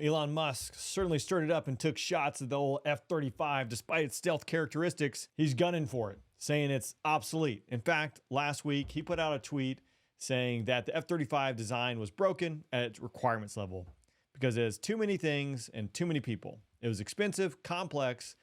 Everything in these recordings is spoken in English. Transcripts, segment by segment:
Elon Musk certainly stirred it up and took shots at the old F-35. Despite its stealth characteristics, he's gunning for it, saying it's obsolete. In fact, last week, he put out a tweet saying that the F-35 design was broken at its requirements level because it has too many things and too many people. It was expensive, complex,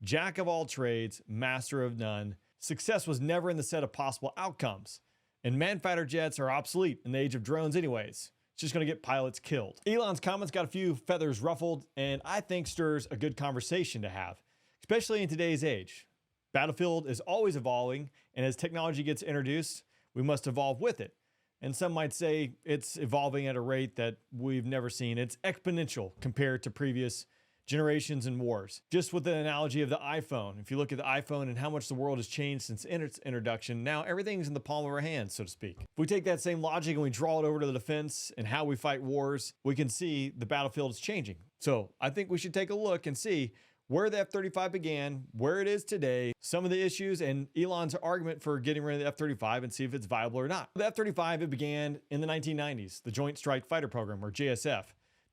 jack of all trades, master of none. Success was never in the set of possible outcomes. And manned fighter jets are obsolete in the age of drones anyways. It's just going to get pilots killed. Elon's comments got a few feathers ruffled and I think stirs a good conversation to have, especially in today's age. Battlefield is always evolving, and as technology gets introduced, we must evolve with it. And some might say it's evolving at a rate that we've never seen. It's exponential compared to previous generations and wars. Just with the analogy of the iPhone, if you look at the iPhone and how much the world has changed since its introduction, now everything's in the palm of our hands, so to speak. If we take that same logic and we draw it over to the defense and how we fight wars, we can see the battlefield is changing. So I think we should take a look and see where the F-35 began, where it is today, some of the issues, and Elon's argument for getting rid of the F-35 and see if it's viable or not. The F-35, it began in the 1990s, the Joint Strike Fighter Program, or JSF.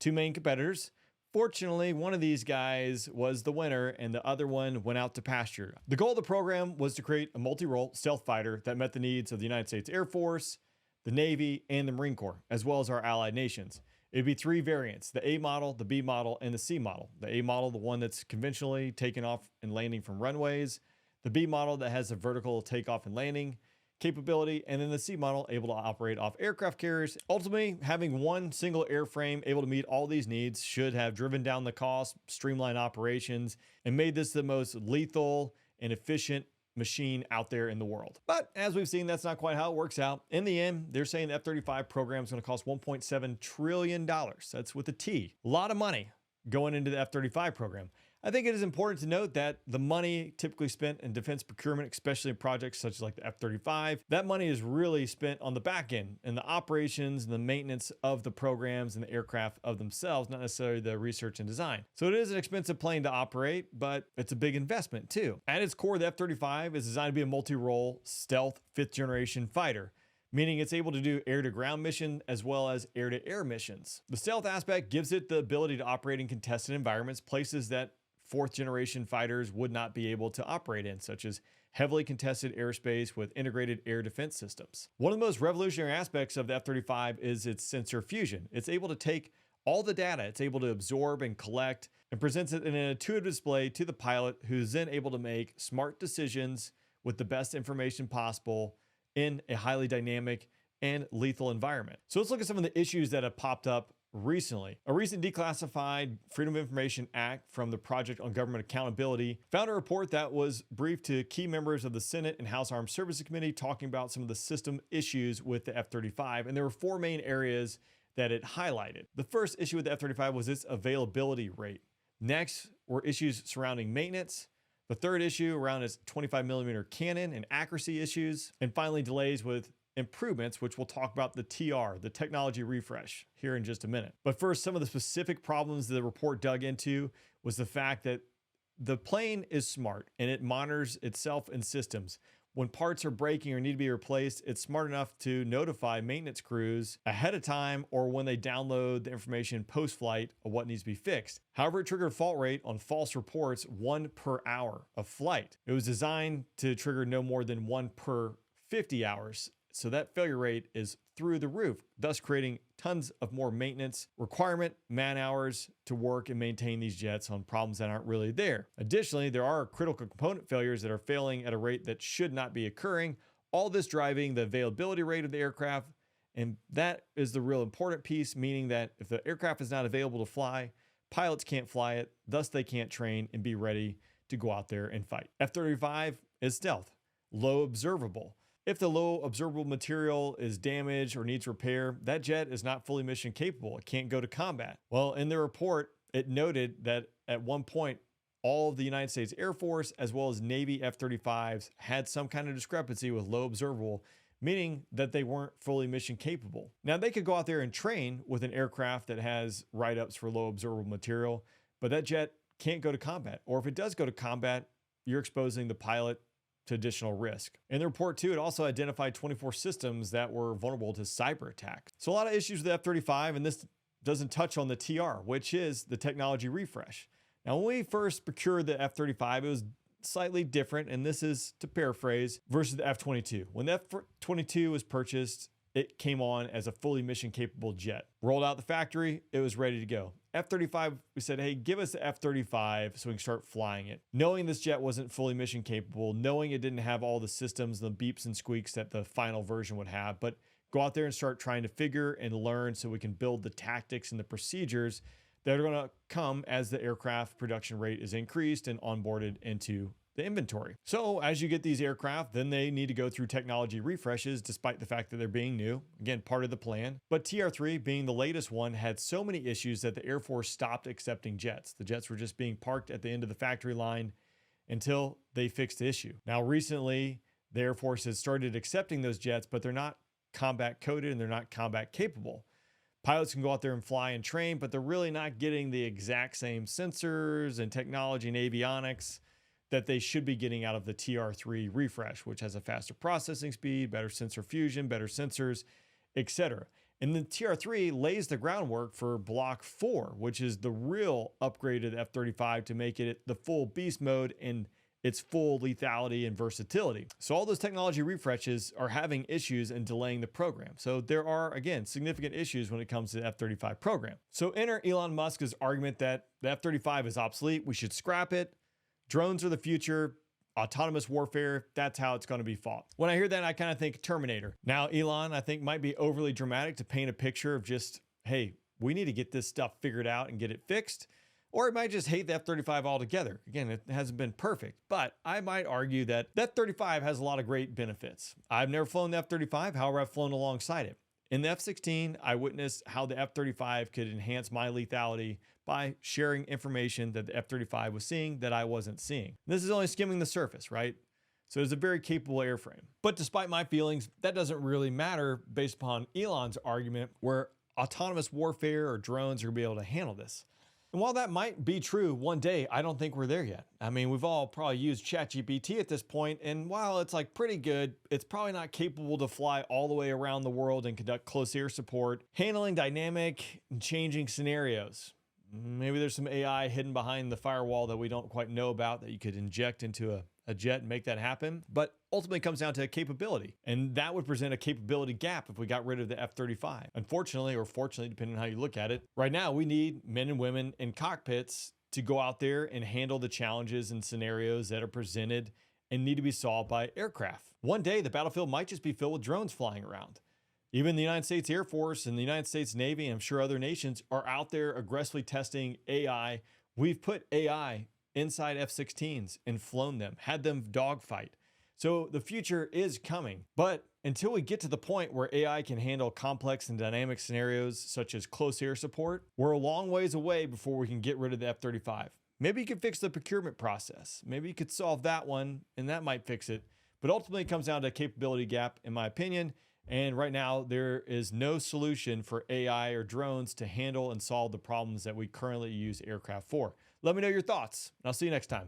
Two main competitors. Fortunately, one of these guys was the winner and the other one went out to pasture. The goal of the program was to create a multi-role stealth fighter that met the needs of the United States Air Force, the Navy, and the Marine Corps, as well as our allied nations. It'd be three variants: the A model, the B model, and the C model. The A model, the one that's conventionally taken off and landing from runways. The B model that has a vertical takeoff and landing capability, and then the C model able to operate off aircraft carriers. Ultimately, having one single airframe able to meet all these needs should have driven down the cost, streamlined operations, and made this the most lethal and efficient machine out there in the world. But as we've seen, that's not quite how it works out. In the end, they're saying the F-35 program is going to cost $1.7 trillion. That's with a T. A lot of money going into the F-35 program. I think it is important to note that the money typically spent in defense procurement, especially in projects such as like the F-35, that money is really spent on the back end and the operations and the maintenance of the programs and the aircraft of themselves, not necessarily the research and design. So it is an expensive plane to operate, but it's a big investment too. At its core, the F-35 is designed to be a multi-role stealth fifth generation fighter, meaning it's able to do air-to-ground mission as well as air-to-air missions. The stealth aspect gives it the ability to operate in contested environments, places that fourth generation fighters would not be able to operate in, such as heavily contested airspace with integrated air defense systems. One of the most revolutionary aspects of the F-35 is its sensor fusion. It's able to take all the data, it's able to absorb and collect and presents it in an intuitive display to the pilot, who's then able to make smart decisions with the best information possible in a highly dynamic and lethal environment. So let's look at some of the issues that have popped up recently. A recent declassified Freedom of Information Act from the Project on Government Accountability found a report that was briefed to key members of the Senate and House Armed Services Committee talking about some of the system issues with the F-35. And there were four main areas that it highlighted. The first issue with the F-35 was its availability rate. Next were issues surrounding maintenance. The third issue around its 25mm cannon and accuracy issues. And finally, delays with improvements, which we'll talk about the TR, the technology refresh, here in just a minute. But first, some of the specific problems the report dug into was the fact that the plane is smart and it monitors itself and systems. When parts are breaking or need to be replaced, it's smart enough to notify maintenance crews ahead of time or when they download the information post-flight of what needs to be fixed. However, it triggered a fault rate on false reports 1 per hour of flight. It was designed to trigger no more than 1 per 50 hours. So that failure rate is through the roof, thus creating tons of more maintenance requirement, man hours to work and maintain these jets on problems that aren't really there. Additionally, there are critical component failures that are failing at a rate that should not be occurring. All this driving the availability rate of the aircraft. And that is the real important piece, meaning that if the aircraft is not available to fly, pilots can't fly it, thus they can't train and be ready to go out there and fight. F-35 is stealth, low observable. If the low observable material is damaged or needs repair, that jet is not fully mission capable. It can't go to combat. Well, in the report, it noted that at one point, all of the United States Air Force, as well as Navy F-35s, had some kind of discrepancy with low observable, meaning that they weren't fully mission capable. Now, they could go out there and train with an aircraft that has write-ups for low observable material, but that jet can't go to combat. Or if it does go to combat, you're exposing the pilot to additional risk. In the report too, it also identified 24 systems that were vulnerable to cyber attacks. So a lot of issues with the F-35, and this doesn't touch on the TR, which is the technology refresh. Now, when we first procured the F-35, it was slightly different, and this is to paraphrase, versus the F-22. When the F-22 was purchased, it came on as a fully mission-capable jet. Rolled out the factory, it was ready to go. F-35, we said, hey, give us the F-35 so we can start flying it. Knowing this jet wasn't fully mission-capable, knowing it didn't have all the systems, the beeps and squeaks that the final version would have, but go out there and start trying to figure and learn so we can build the tactics and the procedures that are going to come as the aircraft production rate is increased and onboarded into the inventory. So as you get these aircraft, then they need to go through technology refreshes despite the fact that they're being new. Again, part of the plan. But TR-3, being the latest one, had so many issues that the Air Force stopped accepting jets. The jets were just being parked at the end of the factory line until they fixed the issue. Now, recently, the Air Force has started accepting those jets, but they're not combat coded and they're not combat capable. Pilots can go out there and fly and train, but they're really not getting the exact same sensors and technology and avionics that they should be getting out of the TR-3 refresh, which has a faster processing speed, better sensor fusion, better sensors, etc. And the TR-3 lays the groundwork for Block 4, which is the real upgrade of the F-35 to make it the full beast mode and its full lethality and versatility. So all those technology refreshes are having issues and delaying the program. So there are, again, significant issues when it comes to the F-35 program. So enter Elon Musk's argument that the F-35 is obsolete, we should scrap it. Drones are the future, autonomous warfare, that's how it's going to be fought. When I hear that, I kind of think Terminator. Now, Elon, I think, might be overly dramatic to paint a picture of just, hey, we need to get this stuff figured out and get it fixed. Or it might just hate the F-35 altogether. Again, it hasn't been perfect, but I might argue that the F-35 has a lot of great benefits. I've never flown the F-35, however, I've flown alongside it. In the F-16, I witnessed how the F-35 could enhance my lethality by sharing information that the F-35 was seeing that I wasn't seeing. This is only skimming the surface, right? So it's a very capable airframe. But despite my feelings, that doesn't really matter based upon Elon's argument where autonomous warfare or drones are going to be able to handle this. And while that might be true one day, I don't think we're there yet. I mean, we've all probably used ChatGPT at this point, and while it's like pretty good, it's probably not capable to fly all the way around the world and conduct close air support, handling dynamic and changing scenarios. Maybe there's some AI hidden behind the firewall that we don't quite know about that you could inject into a jet and make that happen. But ultimately it comes down to capability. And that would present a capability gap if we got rid of the F-35. Unfortunately, or fortunately, depending on how you look at it, right now we need men and women in cockpits to go out there and handle the challenges and scenarios that are presented and need to be solved by aircraft. One day, the battlefield might just be filled with drones flying around. Even the United States Air Force and the United States Navy, and I'm sure other nations, are out there aggressively testing AI. We've put AI inside F-16s and flown them, had them dogfight. So the future is coming. But until we get to the point where AI can handle complex and dynamic scenarios such as close air support, we're a long ways away before we can get rid of the F-35. Maybe you could fix the procurement process. Maybe you could solve that one, and that might fix it. But ultimately, it comes down to a capability gap, in my opinion. And right now, there is no solution for AI or drones to handle and solve the problems that we currently use aircraft for. Let me know your thoughts, and I'll see you next time.